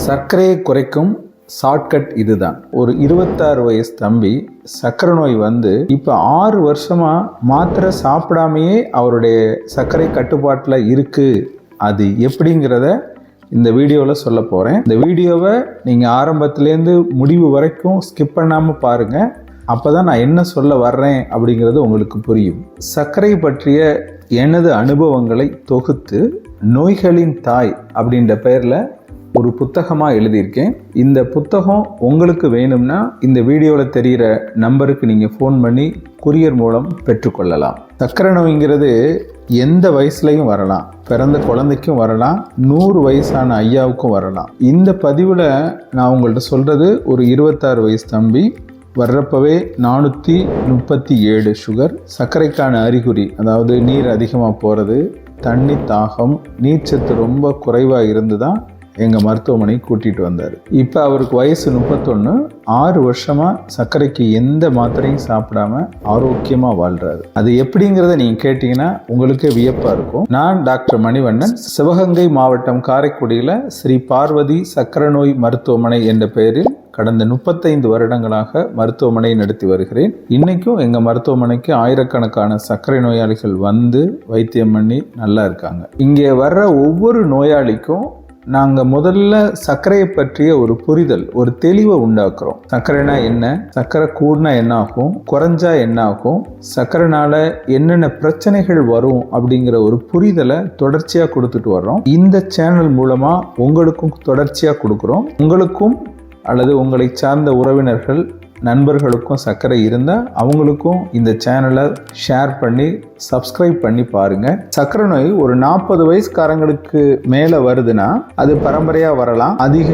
சர்க்கரையை குறைக்கும் ஷார்ட்கட் இதுதான். ஒரு 26 வயசு தம்பி சர்க்கரை நோய் வந்து இப்போ 6 வருஷமா மாத்திரை சாப்பிடாமையே அவருடைய சர்க்கரை கட்டுப்பாட்டில் இருக்கு. அது எப்படிங்கிறத இந்த வீடியோவில் சொல்ல போகிறேன். இந்த வீடியோவை நீங்கள் ஆரம்பத்துலேருந்து முடிவு வரைக்கும் ஸ்கிப் பண்ணாமல் பாருங்கள். அப்போ தான் நான் என்ன சொல்ல வர்றேன் அப்படிங்கிறது உங்களுக்கு புரியும். சர்க்கரை பற்றிய எனது அனுபவங்களை தொகுத்து நோய்களின் தாய் அப்படின்ற பெயரில் ஒரு புத்தகமாக எழுதியிருக்கேன். இந்த புத்தகம் உங்களுக்கு வேணும்னா இந்த வீடியோவில் தெரிகிற நம்பருக்கு நீங்கள் ஃபோன் பண்ணி கொரியர் மூலம் பெற்றுக்கொள்ளலாம். சர்க்கரை நோய்ங்கிறது எந்த வயசுலையும் வரலாம். பிறந்த குழந்தைக்கும் வரலாம், 100 வயசான ஐயாவுக்கும் வரலாம். இந்த பதிவில் நான் உங்கள்கிட்ட சொல்கிறது ஒரு 26 வயசு தம்பி வர்றப்பவே 437 சுகர். சர்க்கரைக்கான அறிகுறி, அதாவது நீர் அதிகமாக போகிறது, தண்ணி தாகம், நீர்ச்சத்து ரொம்ப குறைவாக இருந்து தான் எங்கள் மருத்துவமனை கூட்டிகிட்டு வந்தார். இப்போ அவருக்கு வயசு 31. 6 வருஷமாக சர்க்கரைக்கு எந்த மாத்திரையும் சாப்பிடாம ஆரோக்கியமாக வாழ்கிறாரு. அது எப்படிங்கிறத நீங்கள் கேட்டிங்கன்னா உங்களுக்கே வியப்பாக இருக்கும். நான் டாக்டர் மணிவண்ணன், சிவகங்கை மாவட்டம் காரைக்குடியில் ஸ்ரீ பார்வதி சர்க்கரை நோய் மருத்துவமனை என்ற பெயரில் கடந்த 35 வருடங்களாக மருத்துவமனை நடத்தி வருகிறேன். இன்றைக்கும் எங்கள் மருத்துவமனைக்கு ஆயிரக்கணக்கான சர்க்கரை நோயாளிகள் வந்து வைத்தியம் பண்ணி நல்லா இருக்காங்க. இங்கே வர்ற ஒவ்வொரு நோயாளிக்கும் நாங்கள் முதல்ல சர்க்கரையை பற்றிய ஒரு புரிதல், ஒரு தெளிவை உண்டாக்குறோம். சர்க்கரைனா என்ன, சர்க்கரை கூடினா என்ன ஆகும், குறைஞ்சா என்ன ஆகும், சர்க்கரைனால என்னென்ன பிரச்சனைகள் வரும் அப்படிங்கிற ஒரு புரிதலை தொடர்ச்சியாக கொடுத்துட்டு வர்றோம். இந்த சேனல் மூலமாக உங்களுக்கும் தொடர்ச்சியாக கொடுக்குறோம். உங்களுக்கும் அல்லது உங்களை சார்ந்த உறவினர்கள் நண்பர்களுக்கும் சர்க்கரை இருந்தால் அவங்களுக்கும் இந்த சேனலை ஷேர் பண்ணி சப்ஸ்கிரைப் பண்ணி பாருங்கள். சர்க்கரை நோய் ஒரு 40 வயசுக்காரங்களுக்கு மேலே வருதுன்னா அது பரம்பரையாக வரலாம், அதிக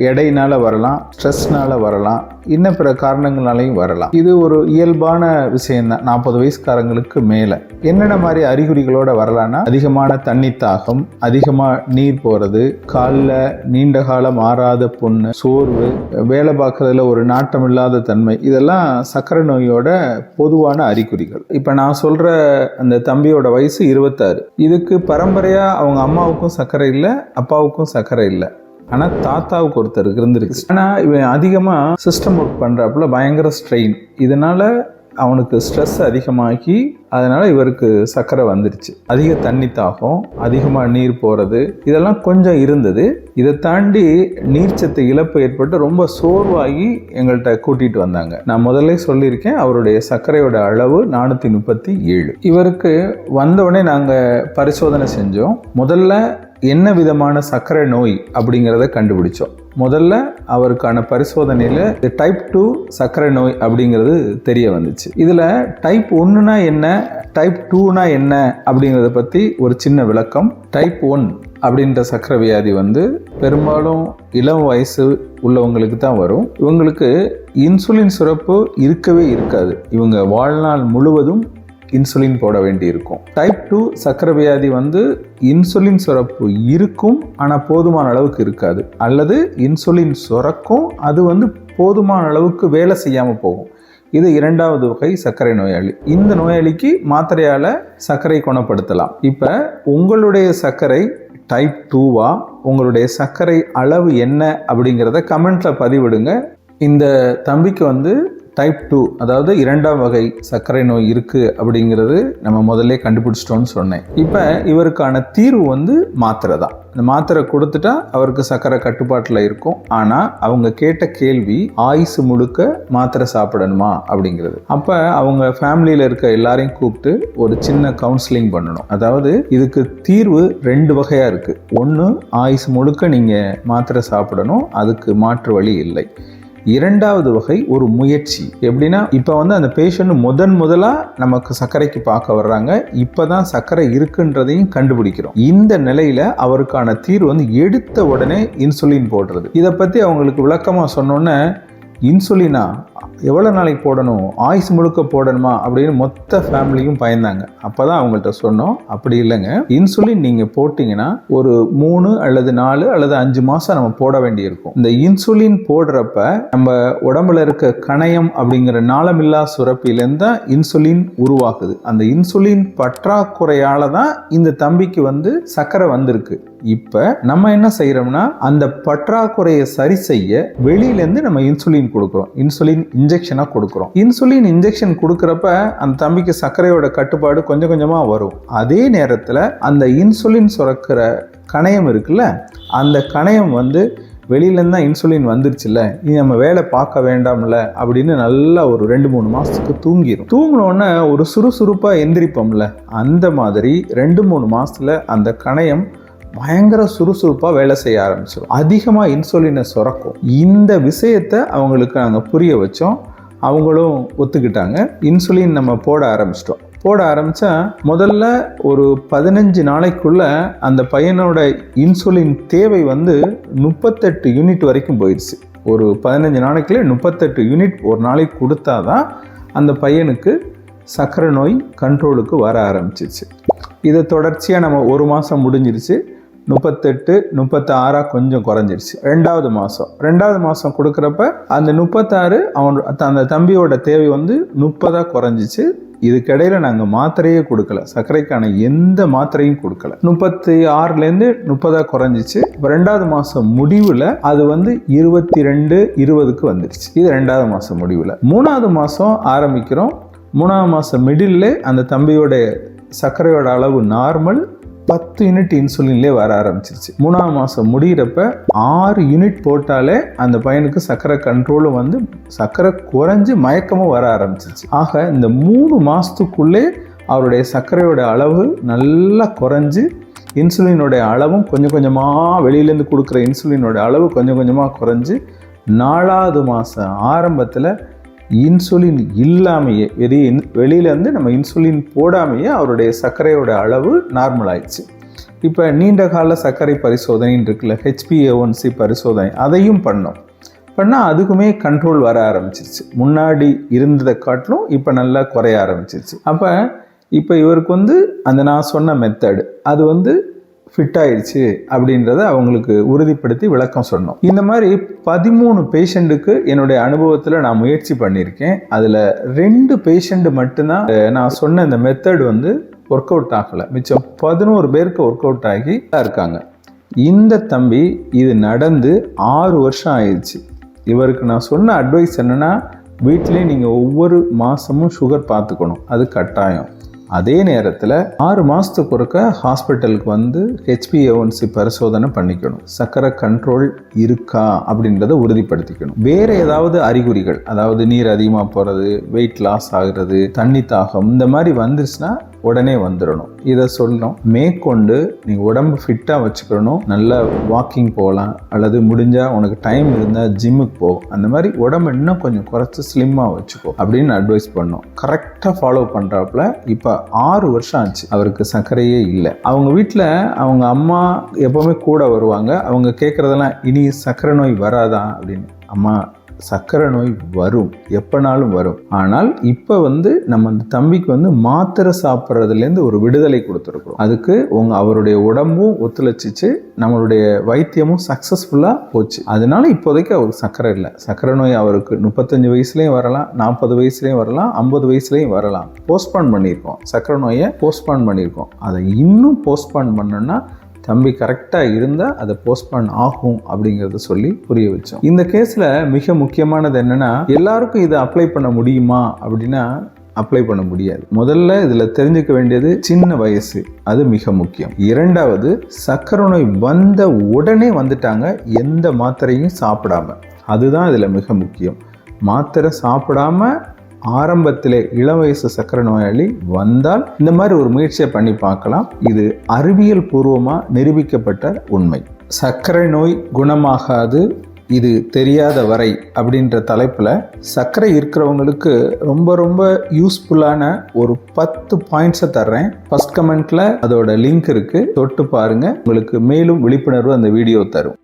எடையினால வரலாம், ஸ்ட்ரெஸ்னால வரலாம், இன்னும் பிற காரணங்களாலையும் வரலாம். இது ஒரு இயல்பான விஷயம்தான். 40 வயசுக்காரங்களுக்கு மேலே என்னென்ன மாதிரி அறிகுறிகளோட வரலான்னா, அதிகமான தண்ணி தாகம், அதிகமாக நீர் போகிறது, காலில் நீண்ட காலம் மாறாத புண்ணு, சோர்வு, வேலை பார்க்கறதுல ஒரு நாட்டம் இல்லாத தன்மை, இதெல்லாம் சர்க்கரை நோயோட பொதுவான அறிகுறிகள். இப்போ நான் சொல்ற அந்த தம்பியோட வயசு 26. இதுக்கு பரம்பரையா அவங்க அம்மாவுக்கும் சர்க்கரை இல்லை, அப்பாவுக்கும் சர்க்கரை இல்லை, ஆனால் தாத்தாவுக்கு ஒருத்தருக்கு இருந்திருக்கு. ஆனால் இவன் அதிகமாக சிஸ்டம் ஒர்க் பண்ணுறாப்புல பயங்கர ஸ்ட்ரெயின், இதனால அவனுக்கு ஸ்ட்ரெஸ் அதிகமாகி அதனால் இவருக்கு சர்க்கரை வந்துருச்சு. அதிக தண்ணி தாகம், அதிகமாக நீர் போகிறது, இதெல்லாம் கொஞ்சம் இருந்தது. இதை தாண்டி நீர்ச்சத்து இழப்பு ஏற்பட்டு ரொம்ப சோர்வாகி எங்கள்கிட்ட கூட்டிகிட்டு வந்தாங்க. நான் முதல்ல சொல்லியிருக்கேன், அவருடைய சர்க்கரையோட அளவு 437. இவருக்கு வந்தவுடனே நாங்கள் பரிசோதனை செஞ்சோம். முதல்ல என்ன விதமான சர்க்கரை நோய் அப்படிங்கிறத கண்டுபிடிச்சோம். முதல்ல அவருக்கான பரிசோதனையில் டைப் 2 சர்க்கரை நோய் அப்படிங்கிறது தெரிய வந்துச்சு. இதில் டைப் 1னா என்ன, டைப் 2னா என்ன அப்படிங்கிறத பற்றி ஒரு சின்ன விளக்கம். டைப் 1 அப்படின்ற சர்க்கரை வியாதி வந்து பெரும்பாலும் இளம் வயசு உள்ளவங்களுக்கு தான் வரும். இவங்களுக்கு இன்சுலின் சுரப்பு இருக்கவே இருக்காது. இவங்க வாழ்நாள் முழுவதும் இன்சுலின் போட வேண்டி இருக்கும். டைப் 2 சர்க்கரை வியாதி வந்து இன்சுலின் சுரப்பு இருக்கும், ஆனால் போதுமான அளவுக்கு இருக்காது, அல்லது இன்சுலின் சுரக்கும், அது வந்து போதுமான அளவுக்கு வேலை செய்யாமல் போகும். இது 2வது வகை சர்க்கரை நோயாளி. இந்த நோயாளிக்கு மாத்திரையால் சர்க்கரை குணப்படுத்தலாம். இப்போ உங்களுடைய சர்க்கரை டைப் 2வா, உங்களுடைய சர்க்கரை அளவு என்ன அப்படிங்கிறத கமெண்ட்டில் பதிவிடுங்க. இந்த தம்பிக்கு வந்து டைப் 2, அதாவது 2ஆம் வகை சர்க்கரை நோய் இருக்குது அப்படிங்கிறது நம்ம முதல்ல கண்டுபிடிச்சிட்டோன்னு சொன்னேன். இப்போ இவருக்கான தீர்வு வந்து மாத்திரை தான். இந்த மாத்திரை கொடுத்துட்டா அவருக்கு சர்க்கரை கட்டுப்பாட்டில் இருக்கும். ஆனால் அவங்க கேட்ட கேள்வி, ஆயுசு முழுக்க மாத்திரை சாப்பிடணுமா அப்படிங்கிறது. அப்போ அவங்க ஃபேமிலியில் இருக்க எல்லாரையும் கூப்பிட்டு ஒரு சின்ன கவுன்சிலிங் பண்ணணும். அதாவது இதுக்கு தீர்வு 2 வகையாக இருக்குது. ஒன்று, ஆயுசு முழுக்க நீங்கள் மாத்திரை சாப்பிடணும், அதுக்கு மாற்று வழி இல்லை. 2வது வகை ஒரு முயற்சி. எப்படின்னா, இப்போ வந்து அந்த பேஷண்ட் முதலாக நமக்கு சர்க்கரைக்கு பார்க்க வர்றாங்க, இப்போ தான் சர்க்கரை இருக்குன்றதையும் கண்டுபிடிக்கிறோம். இந்த நிலையில் அவருக்கான தீர்வு வந்து எடுத்த உடனே இன்சுலின் போடுறது. இதை பற்றி அவங்களுக்கு விளக்கமாக சொன்னோன்னே, இன்சுலினா எவ்வளோ நாளைக்கு போடணும், ஆயுசு முழுக்க போடணுமா அப்படின்னு மொத்த ஃபேமிலியும் பயந்தாங்க. அப்போ தான் அவங்கள்ட்ட சொன்னோம், அப்படி இல்லைங்க, இன்சுலின் நீங்கள் போட்டிங்கன்னா ஒரு 3 அல்லது 4 அல்லது 5 மாதம் நம்ம போட வேண்டியிருக்கும். இந்த இன்சுலின் போடுறப்ப நம்ம உடம்புல இருக்க கணையம் அப்படிங்கிற நாளமில்லா சுரப்பிலேருந்து தான் இன்சுலின் உருவாகுது. அந்த இன்சுலின் பற்றாக்குறையால் தான் இந்த தம்பிக்கு வந்து சர்க்கரை வந்திருக்கு. இப்போ நம்ம என்ன செய்யறோம்னா அந்த பற்றாக்குறையை சரி செய்ய வெளியிலேருந்து நம்ம இன்சுலின் கொடுக்குறோம், இன்சுலின் இன்ஜெக்ஷனாக கொடுக்குறோம். இன்சுலின் இன்ஜெக்ஷன் கொடுக்குறப்ப அந்த தம்பிக்கு சர்க்கரையோட கட்டுப்பாடு கொஞ்சம் கொஞ்சமாக வரும். அதே நேரத்தில் அந்த இன்சுலின் சுரக்கிற கணையம் இருக்குல்ல, அந்த கணையம் வந்து வெளியிலேருந்து தான் இன்சுலின் வந்துருச்சுல்ல, இனி நம்ம வேலை பார்க்க வேண்டாம்ல அப்படின்னு நல்லா ஒரு 2-3 மாதத்துக்கு தூங்கிடும். தூங்கினோடனே ஒரு சுறுசுறுப்பாக எந்திரிப்போம்ல, அந்த மாதிரி 2-3 மாதத்தில் அந்த கணையம் பயங்கர சுறுசுறுப்பாக வேலை செய்ய ஆரம்பிச்சிடும். அதிகமாக இன்சுலினை சுரக்கும். இந்த விஷயத்தை அவங்களுக்கு நாங்கள் புரிய வச்சோம். அவங்களும் ஒத்துக்கிட்டாங்க. இன்சுலின் நம்ம போட ஆரம்பித்தா முதல்ல ஒரு 15 நாளைக்குள்ள அந்த பையனோட இன்சுலின் தேவை வந்து 38 யூனிட் வரைக்கும் போயிடுச்சு. ஒரு 15 நாளைக்குள்ள 38 யூனிட் ஒரு நாளைக்கு கொடுத்தாதான் அந்த பையனுக்கு சர்க்கரை நோய் கண்ட்ரோலுக்கு வர ஆரம்பிச்சிச்சு. இதை தொடர்ச்சியாக நம்ம 1 மாதம் முடிஞ்சிருச்சு. 38, 36 கொஞ்சம் குறைஞ்சிருச்சு. ரெண்டாவது மாதம் கொடுக்குறப்ப அந்த 36 அந்த தம்பியோட தேவை வந்து 30 குறைஞ்சிச்சு. இதுக்கிடையில நாங்கள் மாத்திரையே கொடுக்கல, சர்க்கரைக்கான எந்த மாத்திரையும் கொடுக்கல. 36லேருந்து 30 குறைஞ்சிச்சு. ரெண்டாவது மாதம் முடிவில் அது வந்து 22, 20க்கு வந்துருச்சு. இது ரெண்டாவது மாதம் முடிவில். 3வது மாதம் ஆரம்பிக்கிறோம். 3வது மாதம் மிடில் அந்த தம்பியோட சர்க்கரையோட அளவு நார்மல், 10 யூனிட் இன்சுலின்லேயே வர ஆரம்பிச்சிருச்சு. 3வது மாதம் முடிகிறப்ப 6 யூனிட் போட்டாலே அந்த பையனுக்கு சர்க்கரை கண்ட்ரோலும் வந்து சர்க்கரை குறைஞ்சி மயக்கமும் வர ஆரம்பிச்சிருச்சு. ஆக இந்த 3 மாதத்துக்குள்ளே அவருடைய சர்க்கரையோட அளவு நல்லா குறைஞ்சி, இன்சுலினோட அளவும் கொஞ்சம் கொஞ்சமாக வெளியிலேருந்து கொடுக்குற இன்சுலினோட அளவு கொஞ்சம் கொஞ்சமாக குறைஞ்சி 4வது மாதம் ஆரம்பத்தில் இன்சுலின் இல்லாமையே வெளியிலேருந்து நம்ம இன்சுலின் போடாமையே அவருடைய சர்க்கரையோட அளவு நார்மல் ஆயிடுச்சு. இப்போ நீண்ட கால சர்க்கரை பரிசோதனைன்னு இருக்குல்ல, HbA1c பரிசோதனை, அதையும் பண்ணால் அதுக்குமே கண்ட்ரோல் வர ஆரம்பிச்சிருச்சு. முன்னாடி இருந்ததை காட்டிலும் இப்போ நல்லா குறைய ஆரம்பிச்சிருச்சு. அப்போ இப்போ இவருக்கு வந்து அந்த நான் சொன்ன மெத்தடு அது வந்து ஃபிட் ஆயிடுச்சு அப்படின்றத அவங்களுக்கு உறுதிப்படுத்தி விளக்கம் சொன்னோம். இந்த மாதிரி 13 பேஷண்ட்டுக்கு என்னுடைய அனுபவத்தில் நான் முயற்சி பண்ணியிருக்கேன். அதில் 2 பேஷண்ட் மட்டும்தான் நான் சொன்ன இந்த மெத்தட் வந்து ஒர்க் அவுட் ஆகலை. மிச்சம் 11 பேருக்கு ஒர்க் அவுட் ஆகி இருக்காங்க. இந்த தம்பி இது நடந்து 6 வருஷம் ஆயிடுச்சு. இவருக்கு நான் சொன்ன அட்வைஸ் என்னென்னா, வீட்டிலே நீங்கள் ஒவ்வொரு மாதமும் சுகர் பார்த்துக்கணும், அது கட்டாயம். அதே நேரத்தில் 6 மாதத்துக்கு ஒருக்க ஹாஸ்பிட்டலுக்கு வந்து HbA1c பரிசோதனை பண்ணிக்கணும். சர்க்கரை கண்ட்ரோல் இருக்கா அப்படின்றத உறுதிப்படுத்திக்கணும். வேறு ஏதாவது அறிகுறிகள், அதாவது நீர் அதிகமாக போகிறது, வெயிட் லாஸ் ஆகிறது, தண்ணி தாகம், இந்த மாதிரி வந்துருச்சுன்னா உடனே வந்துடணும். இதை சொல்லணும். மேற்கொண்டு நீங்கள் உடம்பு ஃபிட்டாக வச்சுக்கணும். நல்லா வாக்கிங் போகலாம், அல்லது முடிஞ்சால் உனக்கு டைம் இருந்தால் ஜிம்முக்கு போ. அந்த மாதிரி உடம்பு இன்னும் கொஞ்சம் குறைச்சி ஸ்லிம்மாக வச்சுக்கோ அப்படின்னு அட்வைஸ் பண்ணோம். கரெக்டாக ஃபாலோ பண்ணுறாப்புல இப்போ 6 வருஷம் ஆச்சு. அவருக்கு சர்க்கரையே இல்லை. அவங்க வீட்டில் அவங்க அம்மா எப்போவுமே கூட வருவாங்க. அவங்க கேட்குறதெல்லாம், இனி சர்க்கரை நோய் வராதா அப்படின்னு. அம்மா, சர்க்கரை நோய் வரும், எப்பனாலும் வரும். ஆனால் இப்போ வந்து நம்ம அந்த தம்பிக்கு வந்து மாத்திரை சாப்பிட்றதுலேருந்து ஒரு விடுதலை கொடுத்துருக்குறோம். அதுக்கு அவருடைய உடம்பும் ஒத்துழைச்சிச்சு, நம்மளுடைய வைத்தியமும் சக்ஸஸ்ஃபுல்லாக போச்சு. அதனால இப்போதைக்கு அவருக்கு சர்க்கரை இல்லை. சர்க்கரை நோய் அவருக்கு 35 வயசுலேயும் வரலாம், 40 வயசுலேயும் வரலாம், 50 வயசுலேயும் வரலாம். போஸ்ட்பான் பண்ணியிருக்கோம், சர்க்கரை நோயை போஸ்ட்பான் பண்ணியிருக்கோம். அதை இன்னும் போஸ்ட்பான் பண்ணோன்னா தம்பி கரெக்டாக இருந்தால் அதை போஸ்ட்பான் ஆகும் அப்படிங்கிறத சொல்லி புரிய வச்சோம். இந்த கேஸில் மிக முக்கியமானது என்னென்னா, எல்லாருக்கும் இதை அப்ளை பண்ண முடியுமா அப்படின்னா அப்ளை பண்ண முடியாது. முதல்ல இதில் தெரிஞ்சுக்க வேண்டியது சின்ன வயசு, அது மிக முக்கியம். 2வது, சர்க்கரை நோய் வந்த உடனே வந்துட்டாங்க, எந்த மாத்திரையும் சாப்பிடாம, அதுதான் இதில் மிக முக்கியம். மாத்திரை சாப்பிடாம ஆரம்பத்திலே இளம் வயசு சர்க்கரை நோயாளி வந்தால் இந்த மாதிரி ஒரு முயற்சியை பண்ணி பார்க்கலாம். இது அறிவியல் பூர்வமாக நிரூபிக்கப்பட்ட உண்மை. சர்க்கரை நோய் குணமாகாது, இது தெரியாத வரை அப்படின்ற தலைப்பில் சர்க்கரை இருக்கிறவங்களுக்கு ரொம்ப ரொம்ப யூஸ்ஃபுல்லான ஒரு 10 பாயிண்ட்ஸை தர்றேன். ஃபர்ஸ்ட் கமெண்ட்டில் அதோட லிங்க் இருக்குது, தொட்டு பாருங்கள். உங்களுக்கு மேலும் விழிப்புணர்வு அந்த வீடியோ தரும்.